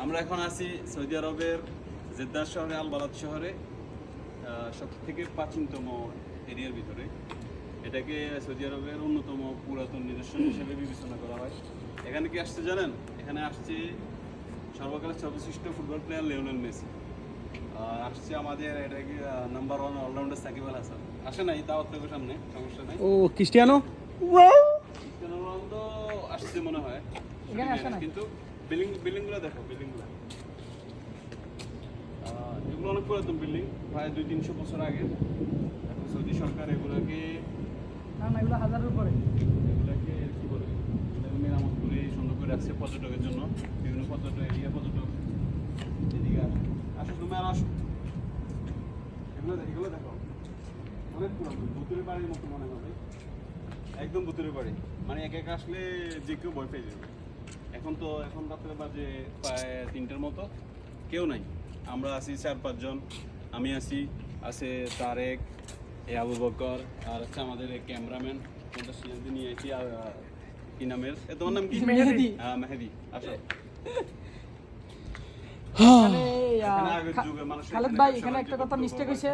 আমরা এখন আছি সৌদি আরবের জেদ্দা শহরে, আল বালাদ শহরে, সব থেকে প্রাচীনতম এরিয়ার ভিতরে। এটাকে সৌদি আরবের অন্যতম পুরাতন নিদর্শন হিসেবে বিবেচনা করা হয়। এখানে কি আসছে জানেন? এখানে আসছে সর্বকালের সর্বশ্রেষ্ঠ ফুটবল প্লেয়ার লিওনেল মেসি। আসছে আমাদের এটা কি নাম্বার 1 অলরাউন্ডার সাকিব আল হাসান। আসে নাই, দাওয়াত থাকবে সামনে, সমস্যা নাই। ও ক্রিস্টিয়ানো ক্রিস্টিয়ানো রোনালদো আসছে মনে হয়, কিন্তু বিল্ডিংগুলো দেখো, বিল্ডিংগুলো এগুলো অনেক পুরাতন বিল্ডিং, প্রায় 200-300 বছর আগে। এখন সৌদি সরকার এগুলোকে এগুলোকে কি বলে, এগুলোকে মেরামত করে সুন্দর করে রাখছে পর্যটকের জন্য। বিভিন্ন পর্যটক এরিয়া, পর্যটক এদিকে আসো, তুমি আর আসো। এগুলো দেখো, অনেক পুরাতন, ভুতুরে বাড়ির মতো মনে হবে, একদম ভুতুরে বাড়ি। মানে এক আসলে যে কেউ ভয় পেয়ে যাবে। এখন রাত্রে বাজে প্রায় 3টার মতো, কেউ নাই। আমরা আছি 4-5 জন। আমি আছে তারেক, আবু বকর, আর হচ্ছে আমাদের ক্যামেরাম্যান সিয়াদি নিয়ে এসেছি। আর কি নামের, তোমার নাম কি? মেহেদি। হ্যাঁ মেহেদি, আসো। খালেদ ভাই, এখানে একটা কথা মিস্টেক হয়েছে।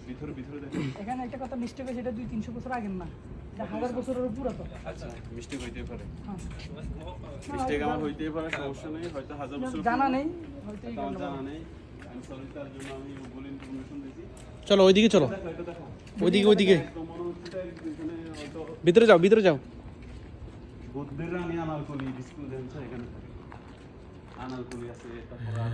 ভিতরে দেখো, এখানে একটা কথা মিস্টেক হয়েছে, এটা 200-300 বছর আগের না, এটা 1000 বছরের পুরাতন। আচ্ছা, মিস্টেক হইতেই পারে, হ্যাঁ। মিস্টেক আমার হইতেই পারে, সমস্যা নেই। হয়তো 1000 বছর জানা নেই, হয়তো এই আমার কারণে জানা নেই। আমি সরি, তার জন্য আমি ভুল ইনফরমেশন দিয়েছি। চলো ওইদিকে চলো, দেখো, এটা দেখো, ওইদিকে একদম মনে হচ্ছে এখানে হয়তো ভিতরে যাও। বুদ্ধের রানী আনারকলি স্কুল দেন, এখানে থাকে। আনারকলি আছে, তারপর আর